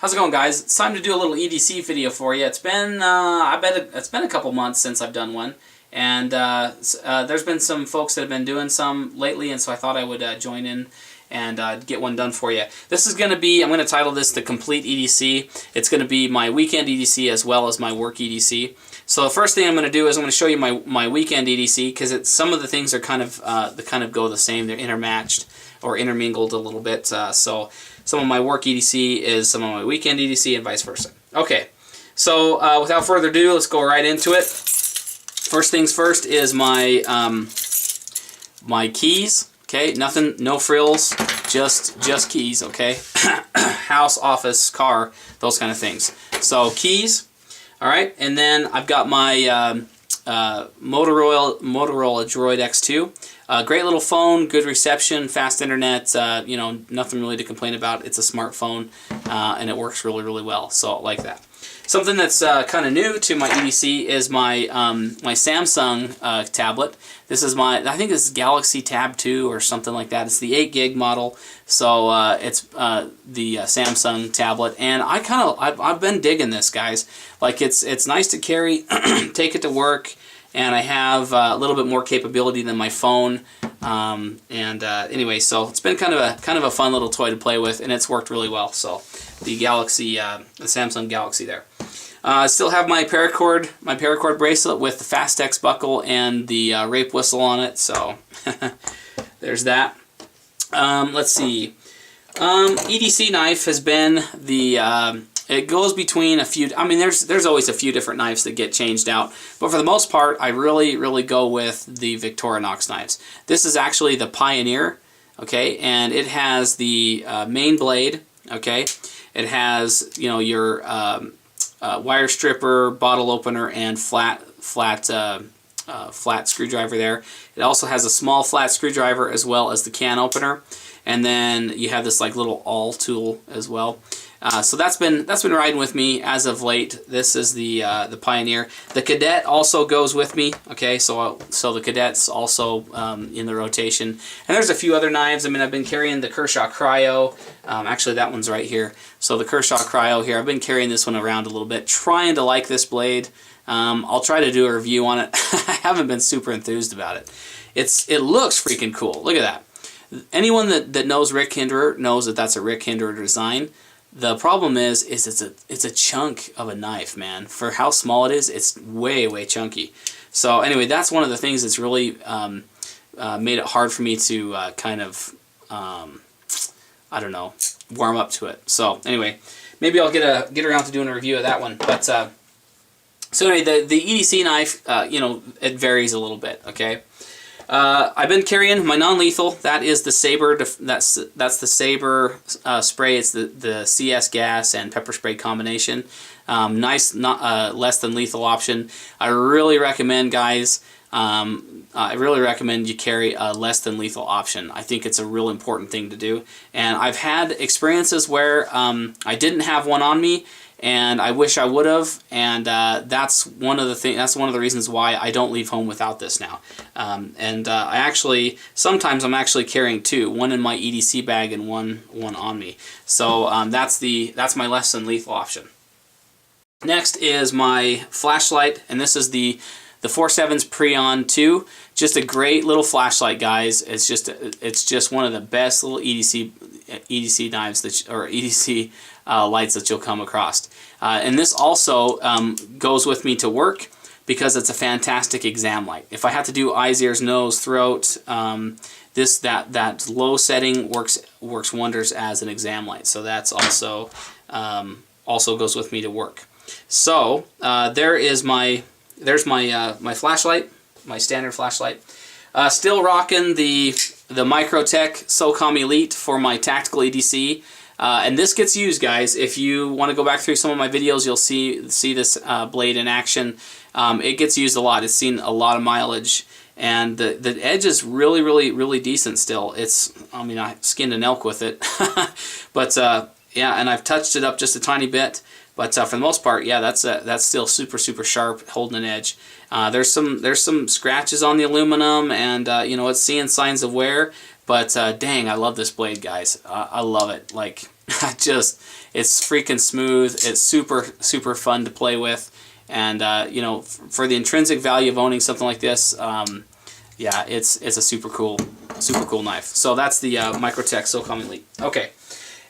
How's it going, guys? It's time to do a little EDC video for you. It's been, I bet it's been a couple months since I've done one, and there's been some folks that have been doing some lately, and so I thought I would join in and get one done for you. This is going to be, I'm going to title this the Complete EDC. It's going to be my weekend EDC as well as my work EDC. So the first thing I'm going to do is I'm going to show you my weekend EDC, because some of the things are kind of go the same. They're intermatched or intermingled a little bit. So some of my work EDC is some of my weekend EDC and vice versa. Okay, so without further ado, let's go right into it. First things first is my my keys. Okay, nothing, no frills, just keys. Okay, house, office, car, those kind of things. So keys. All right, and then I've got my Motorola Droid X2. Great little phone, good reception, fast internet. You know, nothing really to complain about. It's a smartphone, and it works really, really well. So I like that. Something that's kind of new to my EDC is my my Samsung tablet. This is I think this is Galaxy Tab 2 or something like that. It's the 8 gig model, so it's the Samsung tablet, and I've been digging this, guys. Like it's nice to carry, take it to work, and I have a little bit more capability than my phone. Anyway, so it's been kind of a fun little toy to play with, and it's worked really well. So the Samsung Galaxy there. I still have my paracord bracelet with the Fast-X buckle and the rape whistle on it. So there's that. Let's see. EDC knife has been the it goes between a few. I mean, there's always a few different knives that get changed out, but for the most part, I really go with the Victorinox knives. This is actually the Pioneer, okay, and it has the main blade, okay. It has, you know, your wire stripper, bottle opener, and flat screwdriver there. It also has a small flat screwdriver as well as the can opener, and then you have this like little awl tool as well. So that's been riding with me as of late. This is the Pioneer. The Cadet also goes with me. Okay, so the Cadet's also in the rotation. And there's a few other knives. I mean, I've been carrying the Kershaw Cryo. Actually, that one's right here. So the Kershaw Cryo here. I've been carrying this one around a little bit, trying to like this blade. I'll try to do a review on it. I haven't been super enthused about it. It looks freaking cool. Look at that. Anyone that knows Rick Hinderer knows that that's a Rick Hinderer design. The problem is it's a chunk of a knife, man. For how small it is, it's way chunky. So anyway, that's one of the things that's really made it hard for me to kind of I don't know, warm up to it. So anyway, maybe I'll get around to doing a review of that one. But so anyway, the EDC knife, you know, it varies a little bit. Okay. I've been carrying my non-lethal. That is the Saber. That's the Saber spray. It's the CS gas and pepper spray combination. Nice, not less than lethal option. I really recommend, guys. I really recommend you carry a less than lethal option. I think it's a real important thing to do. And I've had experiences where I didn't have one on me, and I wish I would have, and that's one of the reasons why I don't leave home without this now. Sometimes I'm actually carrying two, one in my EDC bag and one on me. So that's my less than lethal option. Next is my flashlight, and this is the 47's Preon 2. Just a great little flashlight, guys. It's just one of the best little EDC knives or EDC lights that you'll come across. And this also goes with me to work because it's a fantastic exam light. If I have to do eyes, ears, nose, throat, that low setting works wonders as an exam light. So that's also goes with me to work. So there's my flashlight, my standard flashlight. Still rocking the Microtech SOCOM Elite for my tactical EDC. And this gets used, guys. If you want to go back through some of my videos, you'll see this blade in action. It gets used a lot. It's seen a lot of mileage, and the edge is really decent still. I mean, I skinned an elk with it, but yeah, and I've touched it up just a tiny bit. But for the most part, yeah, that's still super sharp, holding an edge. There's some scratches on the aluminum, and you know, it's seeing signs of wear. But dang, I love this blade, guys. I love it. Like, it's freaking smooth. It's super fun to play with, and you know, for the intrinsic value of owning something like this, yeah, it's a super cool knife. So that's the Microtech SOCOM Elite. Okay,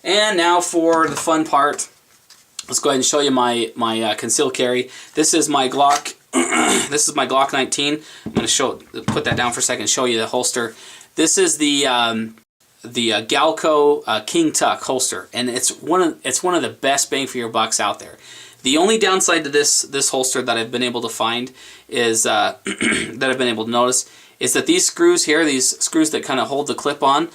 and now for the fun part. Let's go ahead and show you my concealed carry. This is my Glock. This is my Glock 19. I'm going to put that down for a second and show you the holster. This is the Galco King Tuck holster, and it's one of the best bang for your bucks out there. The only downside to this holster that I've been able to find is that I've been able to notice is that these screws here, these screws that kind of hold the clip on,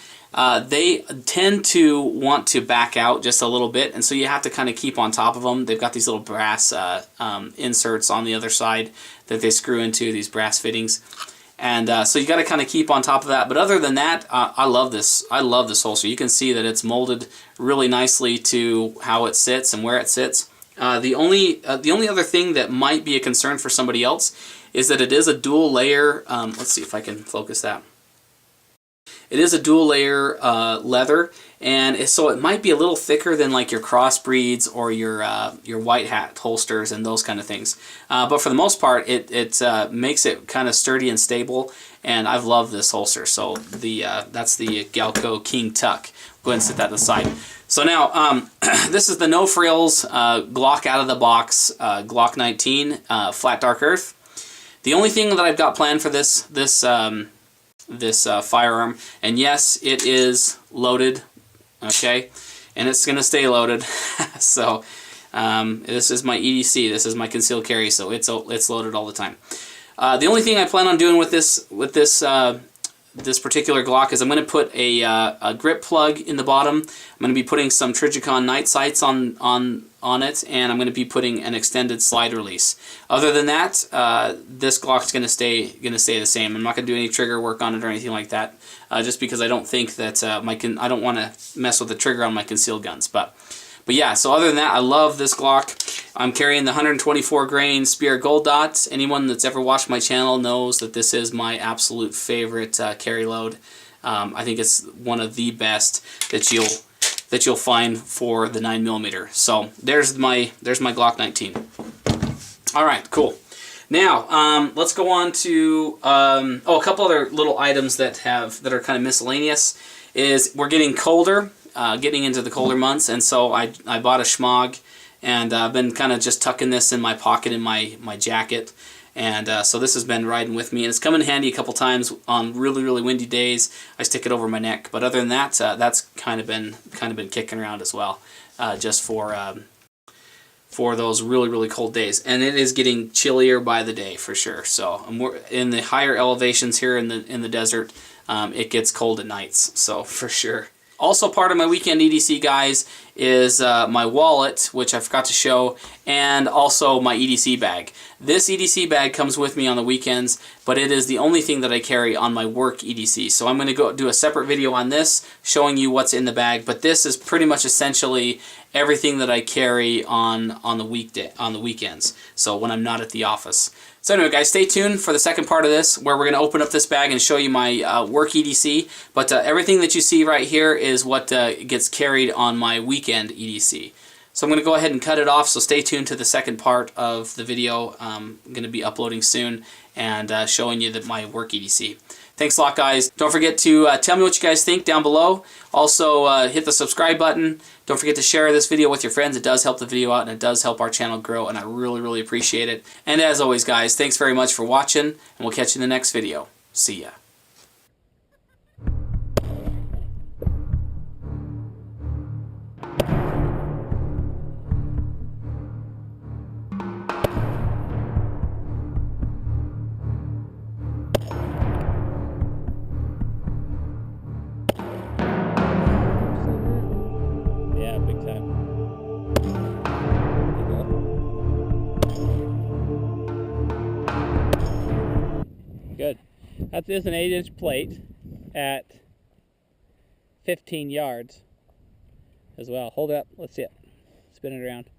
they tend to want to back out just a little bit, and so you have to kind of keep on top of them. They've got these little brass inserts on the other side that they screw into, these brass fittings, and so you got to kind of keep on top of that. But other than that, I love this. I love this holster. You can see that it's molded really nicely to how it sits and where it sits. The only other thing that might be a concern for somebody else is that it is a dual layer. Let's see if I can focus that. It is a dual layer leather, and so it might be a little thicker than like your crossbreeds or your white hat holsters and those kind of things. But for the most part, it makes it kind of sturdy and stable, and I've loved this holster. So that's the Galco King Tuck. Go ahead and set that aside. So now, this is the No Frills Glock out of the box Glock 19 Flat Dark Earth. The only thing that I've got planned for this firearm, and yes, it is loaded, okay, and it's gonna stay loaded. So this is my EDC, this is my concealed carry, so it's loaded all the time. The only thing I plan on doing with this particular Glock is I'm going to put a grip plug in the bottom. I'm going to be putting some Trijicon night sights on it, and I'm going to be putting an extended slide release. Other than that, this Glock's going to stay the same. I'm not going to do any trigger work on it or anything like that, just because I don't think that I don't want to mess with the trigger on my concealed guns. But yeah, so other than that, I love this Glock. I'm carrying the 124 grain Spear Gold Dot. Anyone that's ever watched my channel knows that this is my absolute favorite carry load. I think it's one of the best that you'll find for the 9mm. So there's my Glock 19. All right, cool. Now let's go on to a couple other little items that are kind of miscellaneous. We're getting colder. Getting into the colder months, and so I bought a Schmog, and I've been kind of just tucking this in my pocket in my jacket, and so this has been riding with me, and it's come in handy a couple times on really windy days. I stick it over my neck, but other than that, that's kind of been kicking around as well, just for those really cold days, and it is getting chillier by the day for sure. So in the higher elevations here in the desert, it gets cold at nights, so for sure. Also part of my weekend EDC, guys, is my wallet, which I forgot to show, and also my EDC bag. This EDC bag comes with me on the weekends, but it is the only thing that I carry on my work EDC. So I'm going to go do a separate video on this, showing you what's in the bag, but this is pretty much essentially everything that I carry on the weekends, so when I'm not at the office. So anyway, guys, stay tuned for the second part of this, where we're going to open up this bag and show you my work EDC. But everything that you see right here is what gets carried on my weekend EDC. So I'm going to go ahead and cut it off, so stay tuned to the second part of the video. I'm going to be uploading soon and showing you my work EDC. Thanks a lot, guys. Don't forget to tell me what you guys think down below. Also, hit the subscribe button. Don't forget to share this video with your friends. It does help the video out, and it does help our channel grow, and I really appreciate it. And as always, guys, thanks very much for watching, and we'll catch you in the next video. See ya. Yeah, big time. Good. That is an 8-inch plate at 15 yards as well. Hold it up. Let's see it. Spin it around.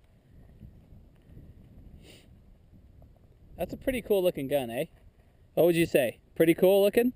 That's a pretty cool looking gun, eh? What would you say? Pretty cool looking?